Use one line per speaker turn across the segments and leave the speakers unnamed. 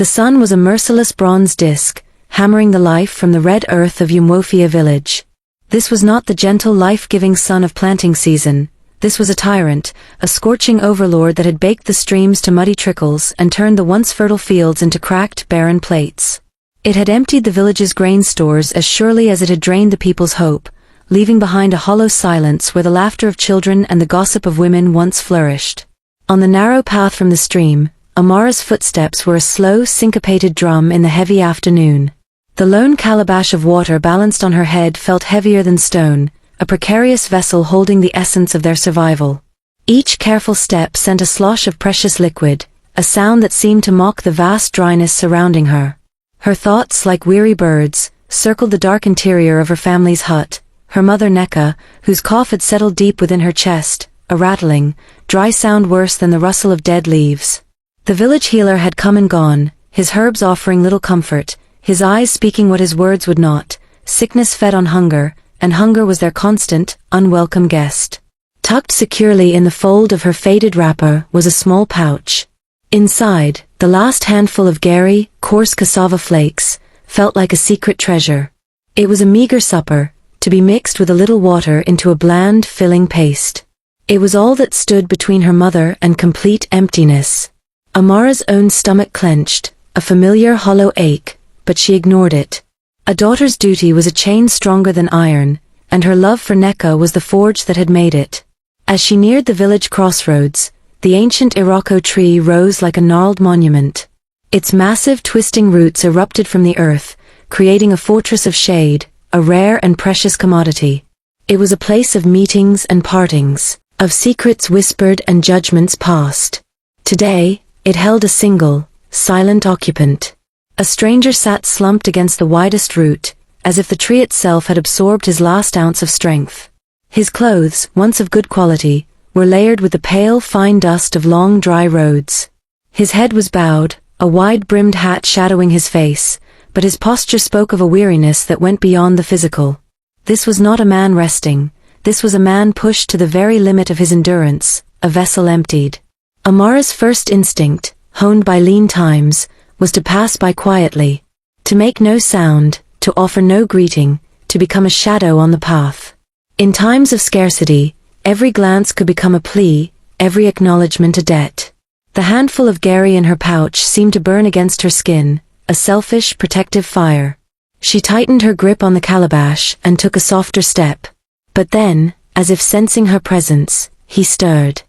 The sun was a merciless bronze disk, hammering the life from the red earth of Umwofia village. This was not the gentle life-giving sun of planting season. This was a tyrant, a scorching overlord that had baked the streams to muddy trickles and turned the once fertile fields into cracked, barren plates. It had emptied the village's grain stores as surely as it had drained the people's hope, leaving behind a hollow silence where the laughter of children and the gossip of women once flourished. On the narrow path from the stream, Amara's footsteps were a slow, syncopated drum in the heavy afternoon. The lone calabash of water balanced on her head felt heavier than stone, a precarious vessel holding the essence of their survival. Each careful step sent a slosh of precious liquid, a sound that seemed to mock the vast dryness surrounding her. Her thoughts, like weary birds, circled the dark interior of her family's hut, her mother Neka, whose cough had settled deep within her chest, a rattling, dry sound worse than the rustle of dead leaves. The village healer had come and gone, his herbs offering little comfort, his eyes speaking what his words would not. Sickness fed on hunger, and hunger was their constant, unwelcome guest. Tucked securely in the fold of her faded wrapper was a small pouch. Inside, the last handful of gari, coarse cassava flakes, felt like a secret treasure. It was a meager supper, to be mixed with a little water into a bland, filling paste. It was all that stood between her mother and complete emptiness. Amara's own stomach clenched, a familiar hollow ache, but she ignored it. A daughter's duty was a chain stronger than iron, and her love for Neka was the forge that had made it. As she neared the village crossroads, the ancient Iroko tree rose like a gnarled monument. Its massive twisting roots erupted from the earth, creating a fortress of shade, a rare and precious commodity. It was a place of meetings and partings, of secrets whispered and judgments passed. Today, it held a single, silent occupant. A stranger sat slumped against the widest root, as if the tree itself had absorbed his last ounce of strength. His clothes, once of good quality, were layered with the pale, fine dust of long, dry roads. His head was bowed, a wide-brimmed hat shadowing his face, but his posture spoke of a weariness that went beyond the physical. This was not a man resting, this was a man pushed to the very limit of his endurance, a vessel emptied. Amara's first instinct, honed by lean times, was to pass by quietly, to make no sound, to offer no greeting, to become a shadow on the path. In times of scarcity, every glance could become a plea, every acknowledgement a debt. The handful of gari in her pouch seemed to burn against her skin, a selfish, protective fire. She tightened her grip on the calabash and took a softer step. But then, as if sensing her presence, he stirred.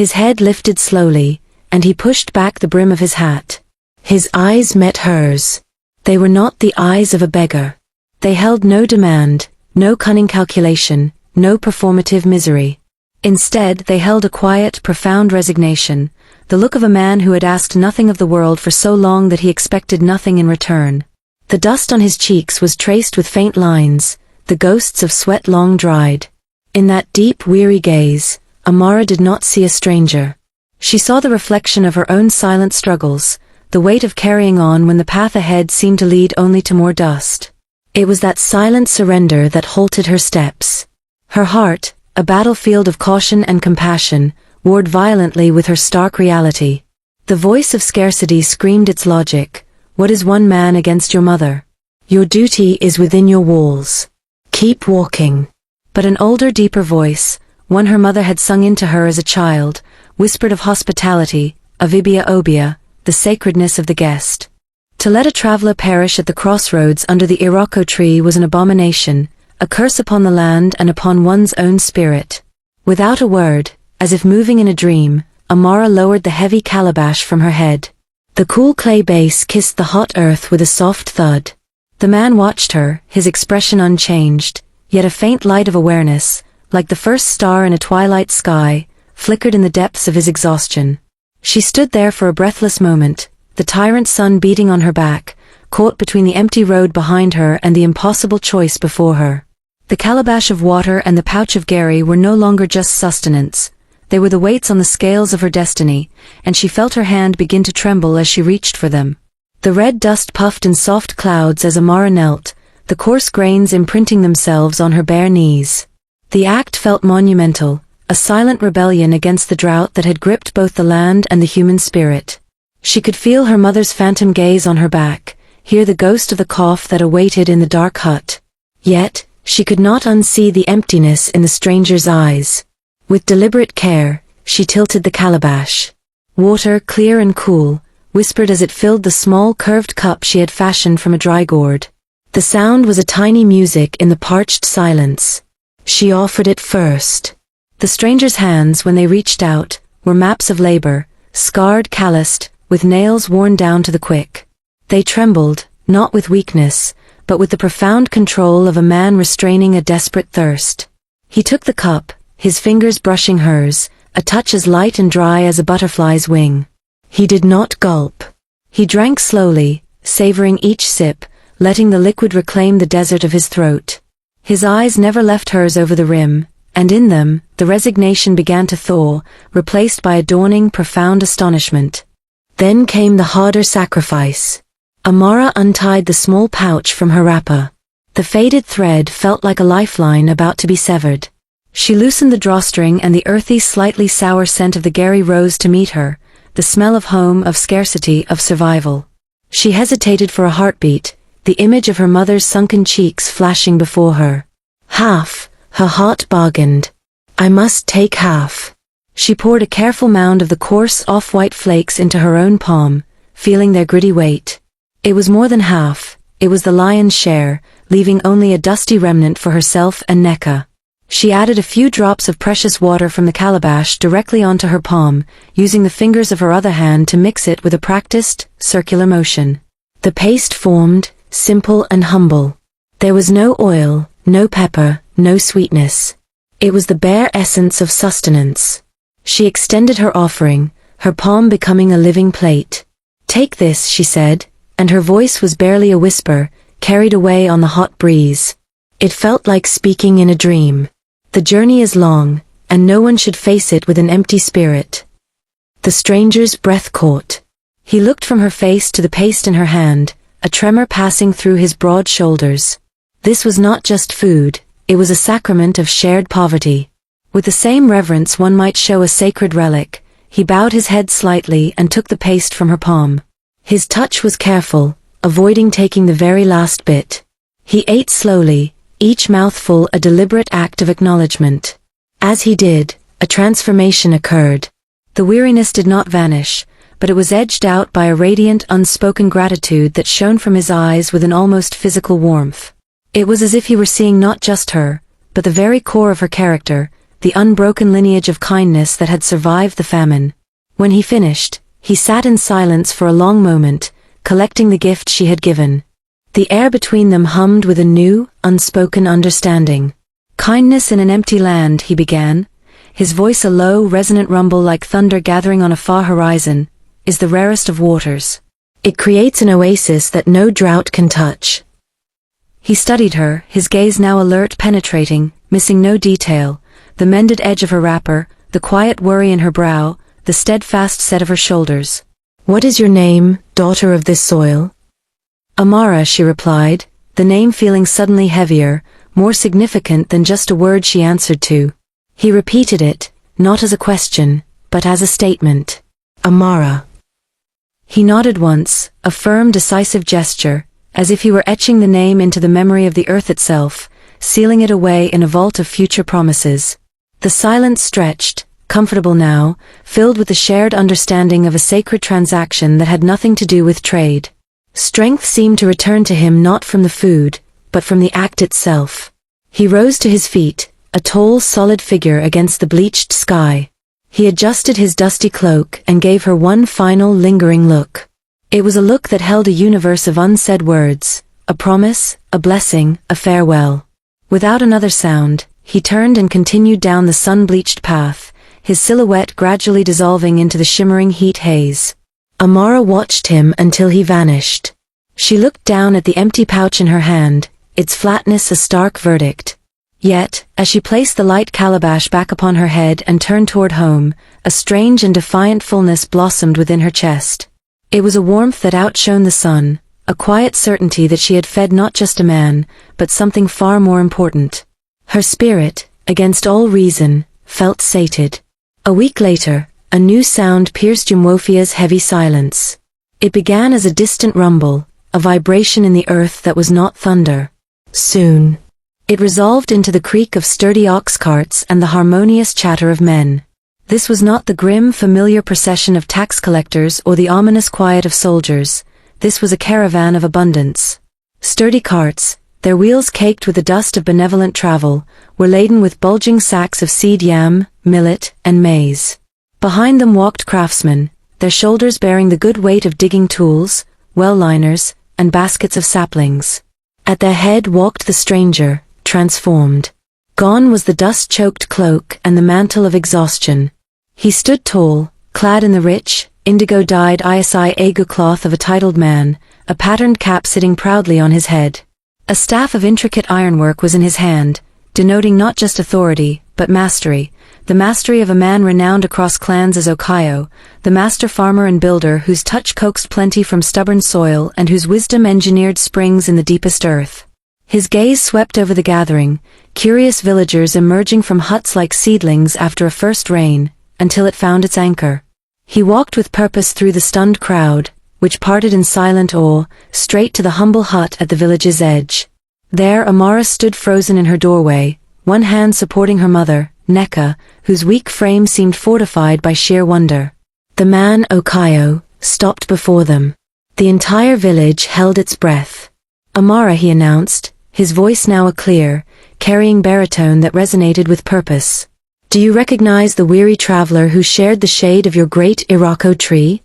His head lifted slowly, and he pushed back the brim of his hat. His eyes met hers. They were not the eyes of a beggar. They held no demand, no cunning calculation, no performative misery. Instead, they held a quiet, profound resignation, the look of a man who had asked nothing of the world for so long that he expected nothing in return. The dust on his cheeks was traced with faint lines, the ghosts of sweat long dried. In that deep, weary gaze, Amara did not see a stranger. She saw the reflection of her own silent struggles, the weight of carrying on when the path ahead seemed to lead only to more dust. It was that silent surrender that halted her steps. Her heart, a battlefield of caution and compassion, warred violently with her stark reality. The voice of scarcity screamed its logic. What is one man against your mother? Your duty is within your walls. Keep walking. But an older, deeper voice, one her mother had sung into her as a child, whispered of hospitality, of ibia obia, the sacredness of the guest. To let a traveler perish at the crossroads under the Iroko tree was an abomination, a curse upon the land and upon one's own spirit. Without a word, as if moving in a dream, Amara lowered the heavy calabash from her head. The cool clay base kissed the hot earth with a soft thud. The man watched her, his expression unchanged, yet a faint light of awareness, like the first star in a twilight sky, flickered in the depths of his exhaustion. She stood there for a breathless moment, the tyrant sun beating on her back, caught between the empty road behind her and the impossible choice before her. The calabash of water and the pouch of gari were no longer just sustenance. They were the weights on the scales of her destiny, and she felt her hand begin to tremble as she reached for them. The red dust puffed in soft clouds as Amara knelt, the coarse grains imprinting themselves on her bare knees. The act felt monumental, a silent rebellion against the drought that had gripped both the land and the human spirit. She could feel her mother's phantom gaze on her back, hear the ghost of the cough that awaited in the dark hut. Yet, she could not unsee the emptiness in the stranger's eyes. With deliberate care, she tilted the calabash. Water, clear and cool, whispered as it filled the small curved cup she had fashioned from a dry gourd. The sound was a tiny music in the parched silence. She offered it first. The stranger's hands, when they reached out, were maps of labor, scarred, calloused, with nails worn down to the quick. They trembled, not with weakness, but with the profound control of a man restraining a desperate thirst. He took the cup, his fingers brushing hers, a touch as light and dry as a butterfly's wing. He did not gulp. He drank slowly, savoring each sip, letting the liquid reclaim the desert of his throat. His eyes never left hers over the rim, and in them, the resignation began to thaw, replaced by a dawning, profound astonishment. Then came the harder sacrifice. Amara untied the small pouch from her wrapper. The faded thread felt like a lifeline about to be severed. She loosened the drawstring, and the earthy, slightly sour scent of the Gary rose to meet her, the smell of home, of scarcity, of survival. She hesitated for a heartbeat, the image of her mother's sunken cheeks flashing before her. Half, her heart bargained. I must take half. She poured a careful mound of the coarse, off-white flakes into her own palm, feeling their gritty weight. It was more than half, it was the lion's share, leaving only a dusty remnant for herself and Nneka. She added a few drops of precious water from the calabash directly onto her palm, using the fingers of her other hand to mix it with a practiced, circular motion. The paste formed, simple and humble. There was no oil, no pepper, no sweetness. It was the bare essence of sustenance. She extended her offering, her palm becoming a living plate. Take this, she said, and her voice was barely a whisper, carried away on the hot breeze. It felt like speaking in a dream. The journey is long, and no one should face it with an empty spirit. The stranger's breath caught. He looked from her face to the paste in her hand, a tremor passing through his broad shoulders. This was not just food, it was a sacrament of shared poverty. With the same reverence one might show a sacred relic, he bowed his head slightly and took the paste from her palm. His touch was careful, avoiding taking the very last bit. He ate slowly, each mouthful a deliberate act of acknowledgement. As he did, a transformation occurred. The weariness did not vanish, but it was edged out by a radiant, unspoken gratitude that shone from his eyes with an almost physical warmth. It was as if he were seeing not just her, but the very core of her character, the unbroken lineage of kindness that had survived the famine. When he finished, he sat in silence for a long moment, collecting the gift she had given. The air between them hummed with a new, unspoken understanding. Kindness in an empty land, he began, his voice a low, resonant rumble like thunder gathering on a far horizon, is the rarest of waters. It creates an oasis that no drought can touch. He studied her, his gaze now alert, penetrating, missing no detail, the mended edge of her wrapper, the quiet worry in her brow, the steadfast set of her shoulders. What is your name, daughter of this soil? Amara, she replied, the name feeling suddenly heavier, more significant than just a word she answered to. He repeated it, not as a question, but as a statement. Amara. He nodded once, a firm, decisive gesture, as if he were etching the name into the memory of the earth itself, sealing it away in a vault of future promises. The silence stretched, comfortable now, filled with the shared understanding of a sacred transaction that had nothing to do with trade. Strength seemed to return to him not from the food, but from the act itself. He rose to his feet, a tall, solid figure against the bleached sky. He adjusted his dusty cloak and gave her one final, lingering look. It was a look that held a universe of unsaid words, a promise, a blessing, a farewell. Without another sound, he turned and continued down the sun-bleached path, his silhouette gradually dissolving into the shimmering heat haze. Amara watched him until he vanished. She looked down at the empty pouch in her hand, its flatness a stark verdict. Yet, as she placed the light calabash back upon her head and turned toward home, a strange and defiant fullness blossomed within her chest. It was a warmth that outshone the sun, a quiet certainty that she had fed not just a man, but something far more important. Her spirit, against all reason, felt sated. A week later, a new sound pierced Umwofia's heavy silence. It began as a distant rumble, a vibration in the earth that was not thunder. Soon, it resolved into the creak of sturdy ox carts and the harmonious chatter of men. This was not the grim, familiar procession of tax collectors or the ominous quiet of soldiers. This was a caravan of abundance. Sturdy carts, their wheels caked with the dust of benevolent travel, were laden with bulging sacks of seed yam, millet, and maize. Behind them walked craftsmen, their shoulders bearing the good weight of digging tools, well liners, and baskets of saplings. At their head walked the stranger, transformed. Gone was the dust-choked cloak and the mantle of exhaustion. He stood tall, clad in the rich, indigo-dyed ISI Agu cloth of a titled man, a patterned cap sitting proudly on his head. A staff of intricate ironwork was in his hand, denoting not just authority, but mastery, the mastery of a man renowned across clans as Okayo, the master farmer and builder whose touch coaxed plenty from stubborn soil and whose wisdom engineered springs in the deepest earth. His gaze swept over the gathering, curious villagers emerging from huts like seedlings after a first rain, until it found its anchor. He walked with purpose through the stunned crowd, which parted in silent awe, straight to the humble hut at the village's edge. There Amara stood frozen in her doorway, one hand supporting her mother, Neka, whose weak frame seemed fortified by sheer wonder. The man, Okayo, stopped before them. The entire village held its breath. Amara, he announced, his voice now a clear, carrying baritone that resonated with purpose. Do you recognize the weary traveler who shared the shade of your great Irako tree?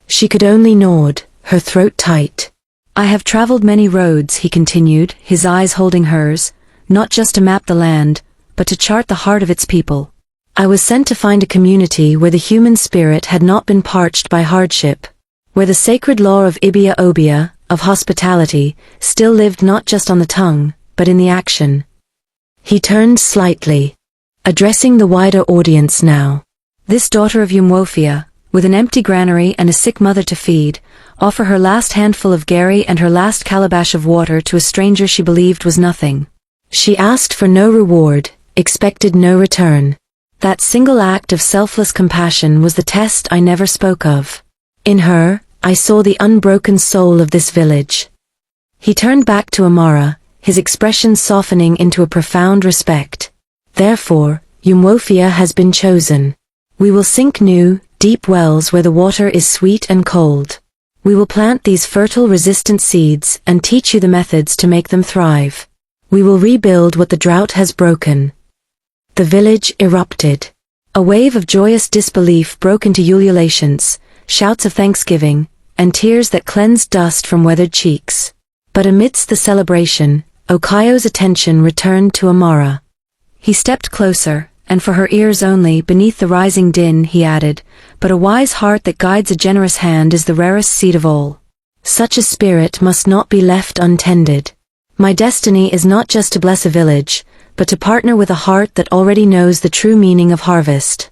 She could only nod, her throat tight. I have traveled many roads, he continued, his eyes holding hers, not just to map the land, but to chart the heart of its people. I was sent to find a community where the human spirit had not been parched by hardship, where the sacred law of Ibia Obia, of hospitality, still lived not just on the tongue, but in the action. He turned slightly, addressing the wider audience now. This daughter of Umwofia, with an empty granary and a sick mother to feed, offer her last handful of gari and her last calabash of water to a stranger she believed was nothing. She asked for no reward, expected no return. That single act of selfless compassion was the test I never spoke of. In her, I saw the unbroken soul of this village. He turned back to Amara, his expression softening into a profound respect. Therefore, Umwofia has been chosen. We will sink new, deep wells where the water is sweet and cold. We will plant these fertile resistant seeds and teach you the methods to make them thrive. We will rebuild what the drought has broken. The village erupted. A wave of joyous disbelief broke into ululations, shouts of thanksgiving, and tears that cleansed dust from weathered cheeks. But amidst the celebration, Okayo's attention returned to Amara. He stepped closer, and for her ears only, beneath the rising din, he added, "But a wise heart that guides a generous hand is the rarest seed of all. Such a spirit must not be left untended. My destiny is not just to bless a village, but to partner with a heart that already knows the true meaning of harvest."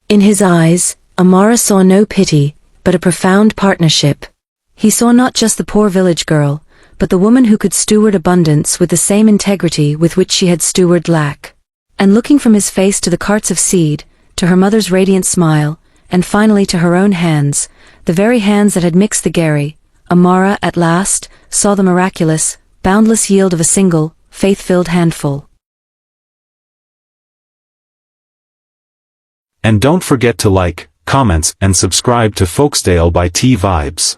In his eyes, Amara saw no pity, but a profound partnership. He saw not just the poor village girl, but the woman who could steward abundance with the same integrity with which she had stewarded lack. And looking from his face to the carts of seed, to her mother's radiant smile, and finally to her own hands, the very hands that had mixed the gari, Amara, at last, saw the miraculous, boundless yield of a single, faith-filled handful.
And don't forget to like, comments, and subscribe to Folksdale by T Vibes.